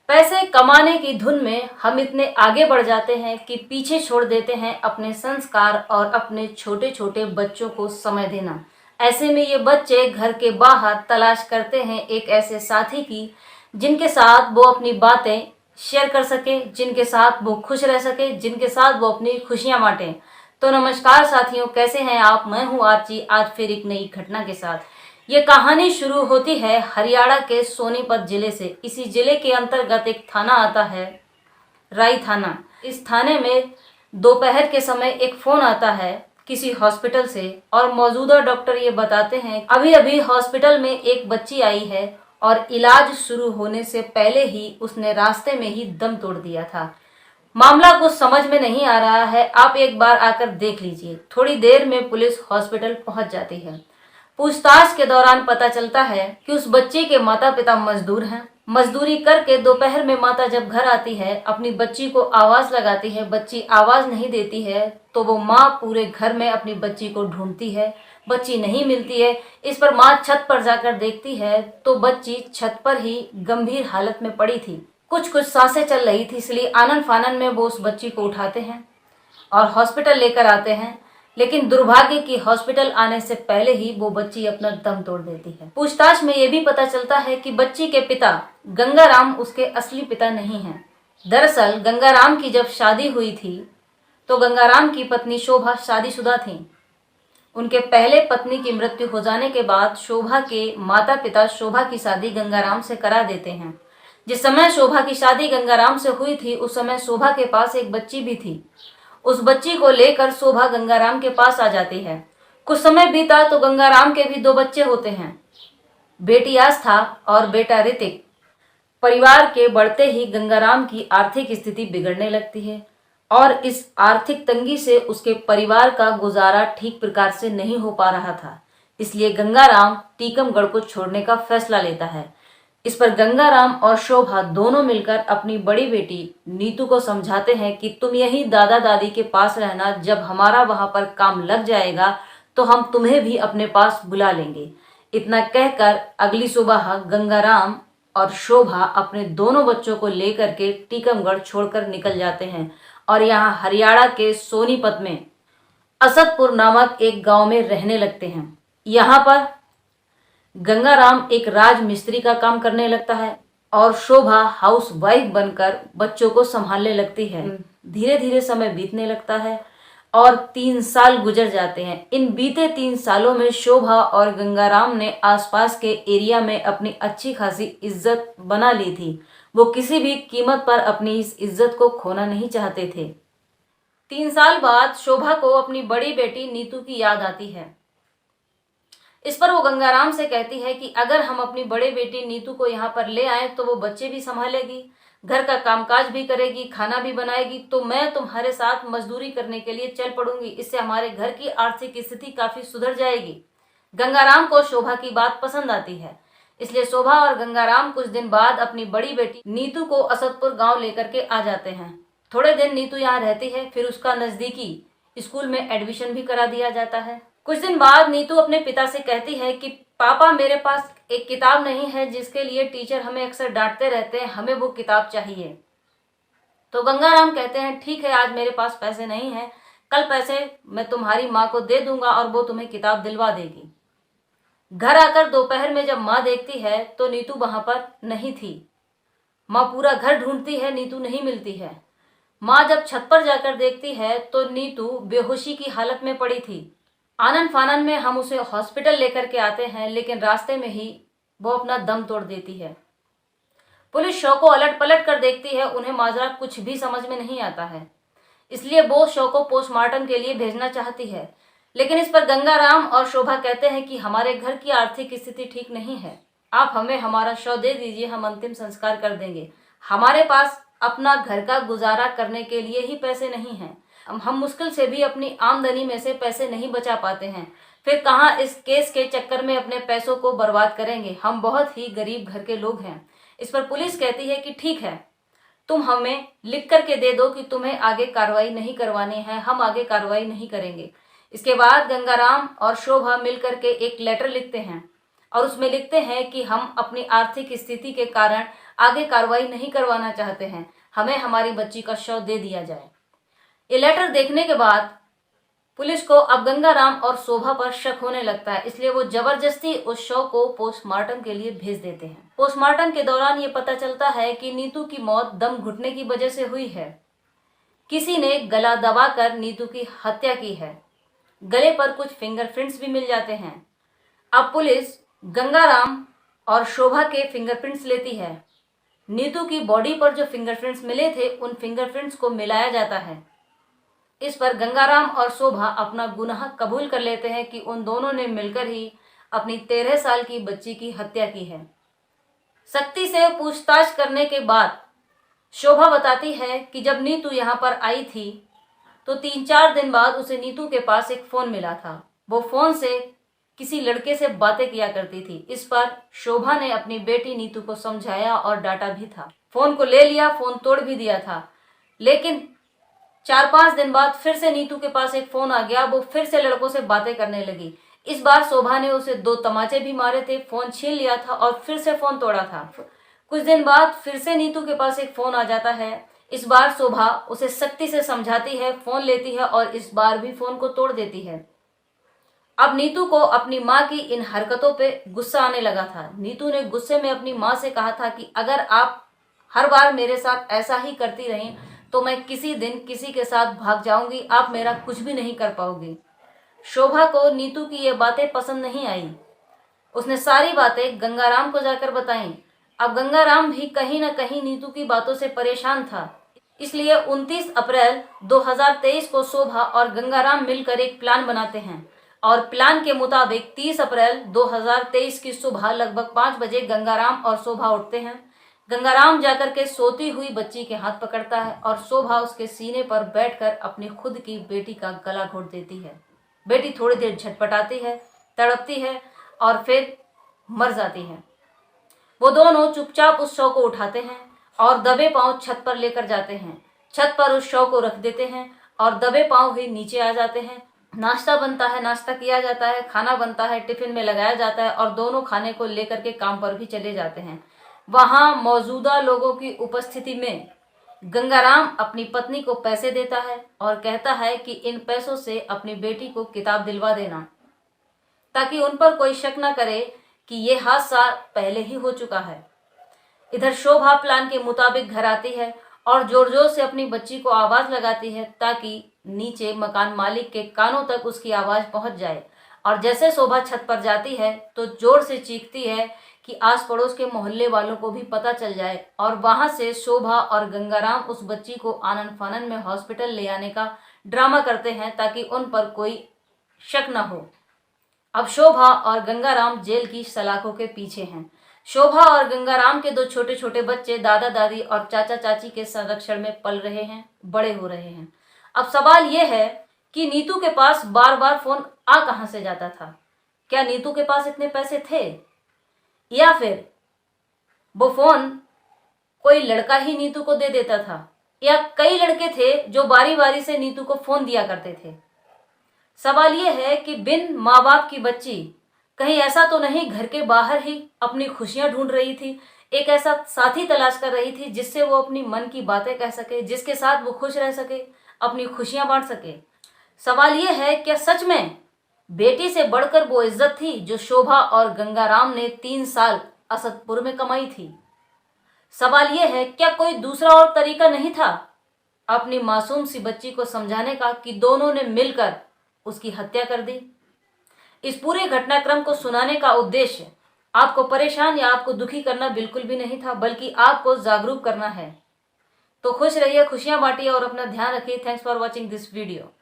पैसे कमाने की धुन में हम इतने आगे बढ़ जाते हैं कि पीछे छोड़ देते हैं अपने संस्कार और अपने छोटे छोटे बच्चों को समय देना। ऐसे में ये बच्चे घर के बाहर तलाश करते हैं एक ऐसे साथी की जिनके साथ वो अपनी बातें शेयर कर सके, जिनके साथ वो खुश रह सके, जिनके साथ वो अपनी खुशियां बांटें। तो नमस्कार साथियों, कैसे हैं आप? मैं हूं आरची, आज फिर एक नई घटना के साथ। ये कहानी शुरू होती है हरियाणा के सोनीपत जिले से। इसी जिले के अंतर्गत एक थाना आता है, राई थाना। इस थाने में दोपहर के समय एक फोन आता है किसी हॉस्पिटल से और मौजूदा डॉक्टर ये बताते हैं अभी अभी हॉस्पिटल में एक बच्ची आई है और इलाज शुरू होने से पहले ही उसने रास्ते में ही दम तोड़ दिया था। मामला कुछ समझ में नहीं आ रहा है, आप एक बार आकर देख लीजिए। थोड़ी देर में पुलिस हॉस्पिटल पहुंच जाती है। पूछताछ के दौरान पता चलता है कि उस बच्चे के माता पिता मजदूर हैं। मजदूरी करके दोपहर में माता जब घर आती है, अपनी बच्ची को आवाज लगाती है, बच्ची आवाज नहीं देती है तो वो माँ पूरे घर में अपनी बच्ची को ढूंढती है, बच्ची नहीं मिलती है। इस पर माँ छत पर जाकर देखती है तो बच्ची छत पर ही गंभीर हालत में पड़ी थी। कुछ कुछ सांसें चल रही थी, इसलिए आनन फानन में वो उस बच्ची को उठाते हैं और हॉस्पिटल लेकर आते हैं। लेकिन दुर्भाग्य की हॉस्पिटल आने से पहले ही वो बच्ची अपना दम तोड़ देती है। पूछताछ में ये भी पता चलता है कि बच्ची के पिता गंगाराम उसके असली पिता नहीं हैं। दरअसल गंगाराम की जब शादी हुई थी तो गंगाराम की पत्नी शोभा शादीशुदा थी। उनके पहले पत्नी की मृत्यु हो जाने के बाद शोभा के माता पिता शोभा की शादी गंगाराम से करा देते हैं। जिस समय शोभा की शादी गंगाराम से हुई थी उस समय शोभा के पास एक बच्ची भी थी। उस बच्ची को लेकर शोभा गंगाराम के पास आ जाती है। कुछ समय बीता तो गंगाराम के भी 2 बच्चे होते हैं, बेटी आस्था और बेटा ऋतिक। परिवार के बढ़ते ही गंगाराम की आर्थिक स्थिति बिगड़ने लगती है और इस आर्थिक तंगी से उसके परिवार का गुजारा ठीक प्रकार से नहीं हो पा रहा था। इसलिए गंगाराम टीकमगढ़ को छोड़ने का फैसला लेता है। इस पर गंगाराम और शोभा दोनों मिलकर अपनी बड़ी बेटी नीतू को समझाते हैं कि तुम यही दादा दादी के पास रहना, जब हमारा वहां पर काम लग जाएगा तो हम तुम्हें भी अपने पास बुला लेंगे। इतना कहकर अगली सुबह गंगाराम और शोभा अपने दोनों बच्चों को लेकर के टीकमगढ़ छोड़कर निकल जाते हैं और यहाँ हरियाणा के सोनीपत में असदपुर नामक एक गांव में रहने लगते हैं। यहाँ पर गंगाराम एक राजमिस्त्री का काम करने लगता है और शोभा हाउस वाइफ बनकर बच्चों को संभालने लगती है। धीरे धीरे समय बीतने लगता है और 3 साल गुजर जाते हैं। इन बीते 3 सालों में शोभा और गंगाराम ने आसपास के एरिया में अपनी अच्छी खासी इज्जत बना ली थी। वो किसी भी कीमत पर अपनी इस इज्जत को खोना नहीं चाहते थे। 3 साल बाद शोभा को अपनी बड़ी बेटी नीतू की याद आती है। इस पर वो गंगाराम से कहती है कि अगर हम अपनी बड़ी बेटी नीतू को यहाँ पर ले आए तो वो बच्चे भी संभालेगी, घर का कामकाज भी करेगी, खाना भी बनाएगी, तो मैं तुम्हारे साथ मजदूरी करने के लिए चल पड़ूंगी। इससे हमारे घर की आर्थिक स्थिति काफी सुधर जाएगी। गंगाराम को शोभा की बात पसंद आती है, इसलिए शोभा और गंगाराम कुछ दिन बाद अपनी बड़ी बेटी नीतू को असदपुर गाँव लेकर के आ जाते हैं। थोड़े दिन नीतू यहाँ रहती है, फिर उसका नजदीकी स्कूल में एडमिशन भी करा दिया जाता है। कुछ दिन बाद नीतू अपने पिता से कहती है कि पापा, मेरे पास एक किताब नहीं है जिसके लिए टीचर हमें अक्सर डांटते रहते हैं, हमें वो किताब चाहिए। तो गंगाराम कहते हैं ठीक है, आज मेरे पास पैसे नहीं है, कल पैसे मैं तुम्हारी माँ को दे दूंगा और वो तुम्हें किताब दिलवा देगी। घर आकर दोपहर में जब माँ देखती है तो नीतू वहां पर नहीं थी। माँ पूरा घर ढूंढती है, नीतू नहीं मिलती है। माँ जब छत पर जाकर देखती है तो नीतू बेहोशी की हालत में पड़ी थी। आनन फानन में हम उसे हॉस्पिटल लेकर के आते हैं, लेकिन रास्ते में ही वो अपना दम तोड़ देती है। पुलिस शव को अलट पलट कर देखती है, उन्हें माजरा कुछ भी समझ में नहीं आता है, इसलिए वो शव को पोस्टमार्टम के लिए भेजना चाहती है। लेकिन इस पर गंगाराम और शोभा कहते हैं कि हमारे घर की आर्थिक स्थिति ठीक नहीं है, आप हमें हमारा शव दे दीजिए, हम अंतिम संस्कार कर देंगे। हमारे पास अपना घर का गुजारा करने के लिए ही पैसे नहीं हैं, हम मुश्किल से भी अपनी आमदनी में से पैसे नहीं बचा पाते हैं, फिर कहाँ इस केस के चक्कर में अपने पैसों को बर्बाद करेंगे, हम बहुत ही गरीब घर के लोग हैं। इस पर पुलिस कहती है कि ठीक है, तुम हमें लिख करके दे दो कि तुम्हें आगे कार्रवाई नहीं करवानी है, हम आगे कार्रवाई नहीं करेंगे। इसके बाद गंगाराम और शोभा मिलकर के एक लेटर लिखते हैं और उसमें लिखते हैं कि हम अपनी आर्थिक स्थिति के कारण आगे कार्रवाई नहीं करवाना चाहते हैं, हमें हमारी बच्ची का शव दे दिया जाए। ये लेटर देखने के बाद पुलिस को अब गंगाराम और शोभा पर शक होने लगता है, इसलिए वो जबरदस्ती उस शव को पोस्टमार्टम के लिए भेज देते हैं। पोस्टमार्टम के दौरान ये पता चलता है कि नीतू की मौत दम घुटने की वजह से हुई है। किसी ने गला दबाकर नीतू की हत्या की है। गले पर कुछ फिंगरप्रिंट्स भी मिल जाते हैं। अब पुलिस गंगाराम और शोभा के फिंगरप्रिंट्स लेती है। नीतू की बॉडी पर जो फिंगरप्रिंट्स मिले थे उन फिंगरप्रिंट्स को मिलाया जाता है। इस पर गंगाराम और शोभा अपना गुनाह कबूल कर लेते हैं कि उन दोनों ने मिलकर ही अपनी 13 साल की बच्ची की हत्या की है। सख्ती से पूछताछ करने के बाद शोभा बताती है कि जब नीतू यहाँ पर आई थी तो 3-4 दिन बाद उसे नीतू के पास एक फोन मिला था। वो फोन से किसी लड़के से बातें किया करती थी। इस पर शोभा ने अपनी बेटी नीतू को समझाया और डांटा भी था। फोन को ले लिया, फोन तोड़ भी दिया था। लेकिन 4-5 दिन बाद फिर से नीतू के पास एक फोन आ गया। वो फिर से लड़कों से बातें करने लगी। इस बार शोभा ने उसे 2 तमाचे भी मारे थे, फोन छीन लिया था और फिर से फोन तोड़ा था। कुछ दिन बाद फिर से नीतू के पास एक फोन आ जाता है। इस बार शोभा उसे सख्ती से समझाती है, फोन लेती है और इस बार भी फोन को तोड़ देती है। अब नीतू को अपनी माँ की इन हरकतों पे गुस्सा आने लगा था। नीतू ने गुस्से में अपनी माँ से कहा था कि अगर आप हर बार मेरे साथ ऐसा ही करती रहीं तो मैं किसी दिन किसी के साथ भाग जाऊंगी, आप मेरा कुछ भी नहीं कर पाओगी। शोभा को नीतू की ये बातें पसंद नहीं आई। उसने सारी बातें गंगाराम को जाकर बताई। अब गंगाराम भी कहीं न कहीं नीतू की बातों से परेशान था। इसलिए 29 अप्रैल 2023 को शोभा और गंगाराम मिलकर एक प्लान बनाते हैं और प्लान के मुताबिक 30 अप्रैल 2023 की सुबह लगभग 5 बजे गंगाराम और शोभा उठते हैं। गंगाराम जाकर के सोती हुई बच्ची के हाथ पकड़ता है और शोभा उसके सीने पर बैठकर अपनी खुद की बेटी का गला घोट देती है। बेटी थोड़ी देर झटपटाती है, तड़पती है और फिर मर जाती है। वो दोनों चुपचाप उस शव को उठाते हैं और दबे पांव छत पर लेकर जाते हैं। छत पर उस शव को रख देते हैं और दबे पांव ही नीचे आ जाते हैं। नाश्ता बनता है, नाश्ता किया जाता है, खाना बनता है, टिफिन में लगाया जाता है और दोनों खाने को लेकर के काम पर भी चले जाते हैं। वहां मौजूदा लोगों की उपस्थिति में गंगाराम अपनी पत्नी को पैसे देता है और कहता है कि इन पैसों से अपनी बेटी को किताब दिलवा देना, ताकि उन पर कोई शक न करे कि ये हादसा पहले ही हो चुका है। इधर शोभा प्लान के मुताबिक घर आती है और जोर जोर से अपनी बच्ची को आवाज लगाती है ताकि नीचे मकान मालिक के कानों तक उसकी आवाज पहुंच जाए। और जैसे शोभा छत पर जाती है तो जोर से चीखती है कि आस पड़ोस के मोहल्ले वालों को भी पता चल जाए। और वहां से शोभा और गंगाराम उस बच्ची को आनन फानन में हॉस्पिटल ले आने का ड्रामा करते हैं ताकि उन पर कोई शक न हो। अब शोभा और गंगाराम जेल की सलाखों के पीछे हैं। शोभा और गंगाराम के 2 छोटे छोटे बच्चे दादा दादी और चाचा चाची के संरक्षण में पल रहे हैं, बड़े हो रहे हैं। अब सवाल यह है कि नीतू के पास बार बार फोन आ कहां से जाता था? क्या नीतू के पास इतने पैसे थे या फिर वो फोन कोई लड़का ही नीतू को दे देता था, या कई लड़के थे जो बारी बारी से नीतू को फोन दिया करते थे? सवाल यह है कि बिन माँ बाप की बच्ची कहीं ऐसा तो नहीं घर के बाहर ही अपनी खुशियां ढूंढ रही थी, एक ऐसा साथी तलाश कर रही थी जिससे वो अपनी मन की बातें कह सके, जिसके साथ वो खुश रह सके, अपनी खुशियां बांट सके। सवाल यह है, क्या सच में बेटी से बढ़कर वो इज्जत थी जो शोभा और गंगाराम ने 3 साल असदपुर में कमाई थी? सवाल यह है, क्या कोई दूसरा और तरीका नहीं था अपनी मासूम सी बच्ची को समझाने का कि दोनों ने मिलकर उसकी हत्या कर दी? इस पूरे घटनाक्रम को सुनाने का उद्देश्य आपको परेशान या आपको दुखी करना बिल्कुल भी नहीं था, बल्कि आपको जागरूक करना है। तो खुश रहिए, खुशियां बांटिए और अपना ध्यान रखिए। Thanks for watching this video.